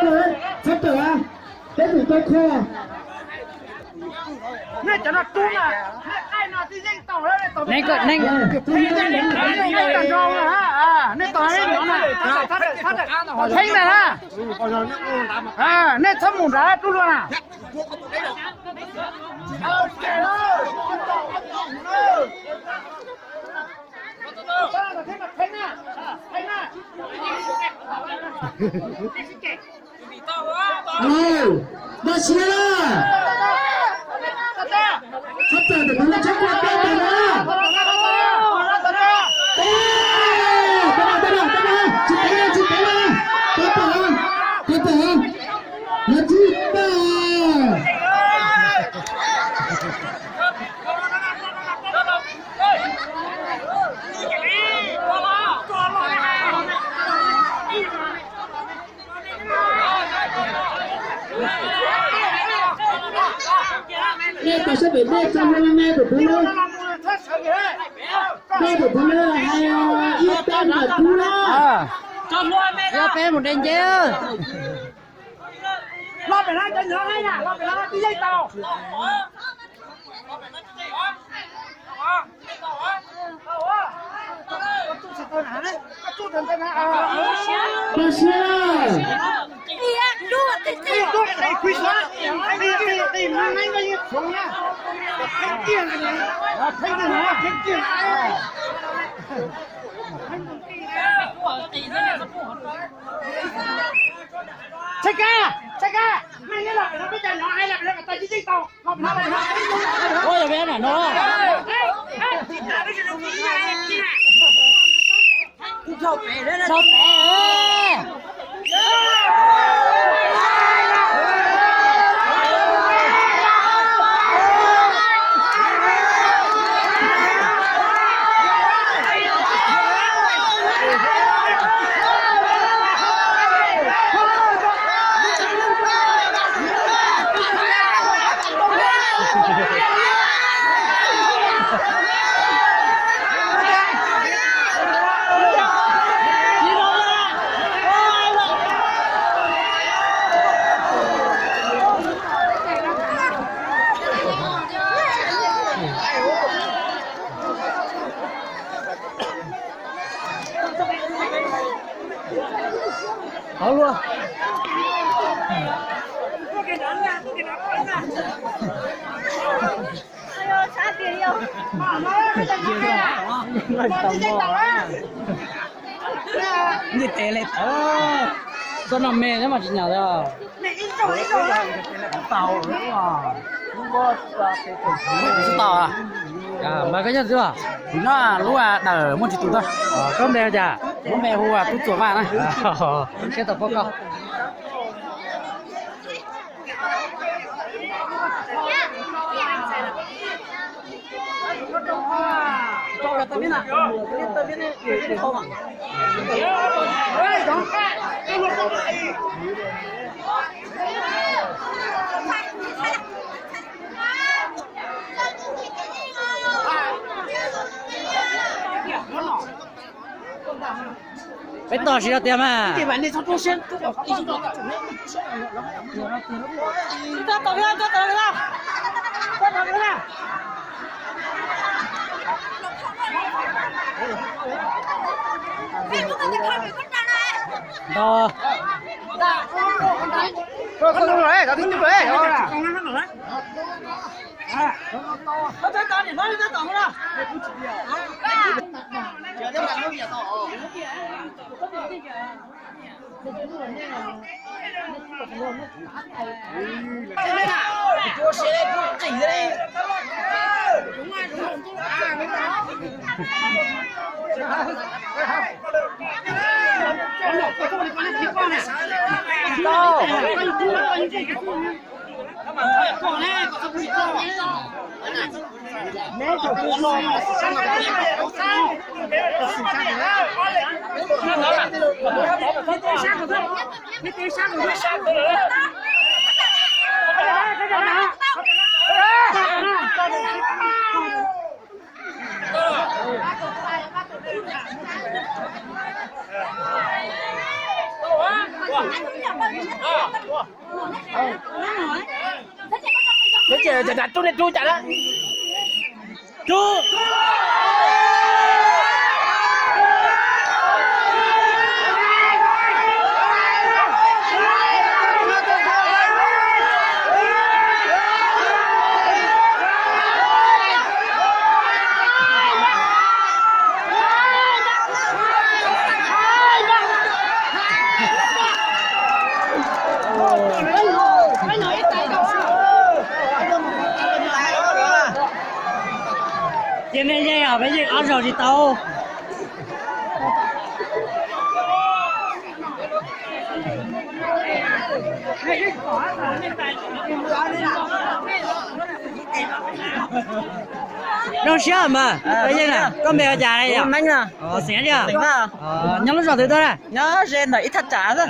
เลยชัดเจนได้ถึงตัวคอนี่จะนัดตุ้งอ่ะไอ้นอที่ยิ่งต่อแล้วต่อนี่ก็นี่ก็จองอ่ะนี่ต่อให้หนอนอ่ะถ้าเพ่งเลยนะนี่ทั้งหมดแล้วตุ้งเลยนะมาเชียร์ชัดเจนแต่คุณชัดเจนได้ไหมนะนี่ก็จะเป็นเด็กจำนวนแม่ตัวผู้เล่แม่ตัวผู้เล่ให้อีเต้นตัวผู้เล่จำนวนแม่ก็เป็นหมดเองเจ้รอบไปแล้วจะเยอะให้น่ะรอบไปแล้วที่ใหญ่โตมาเชียร์ไอ้คุยสอนไอ้มันไม่ก็ยิ่งสูงนะเพ่งเกี่ยงกันเลยเพ่งกันนะเพ่งเกี่ยงใช่แกไม่ใช่หรอกเราไม่ใจน้อยหรอกเราแต่จริงๆต่อเราทำอะไรนะโอ้ยอย่าเป็นน่ะน้องชอบเป๋ด้วยนะชอบเป๋好了。不给拿了，不给拿了。哎呦，差点哟！妈妈，快点拿来！我直接走了。你得嘞，这那没那么紧张的。你一走一走了。到了啊！我知道啊。mà cái nhất chưa? Nó lúc đỡ một chút thôi. Cơm đều chả? Bố mẹ hùa tút chuột vào này. Cái tập báo cáo. Cho cái tao biết nào. Tao biết đi không ạ? Ê, đóng cái. Phải tỏ gì đâu tiền mà. Cái bản này trong trung sen, cái bảo đi trong đó. Kita tỏ ra, kita tỏ ra. Kita tỏ ra. Đó. Không đúng rồi, tao tính rồi. Nó tới tao thì nói tới tao ra. Chờ cho bạn nó giờ tao. Đây nào, cho xe đây, cho chỉnh ra đây. Đúng rồi, đúng rồi. Đâu? Còn nè, còn không nếu cho cô lo mà sao mà có sao Nó chờ đặt tôi lên tôi chặt á. Chú. Trên đây dây ở với gì ăn rồi thì tao. Đâu xíu mà, bây giờ nè, con mèo già này nhỉ? Nánh à? Xé chưa? Nhắm nó rồi từ tôi này. Nhớ gen là ít thắt trả thôi.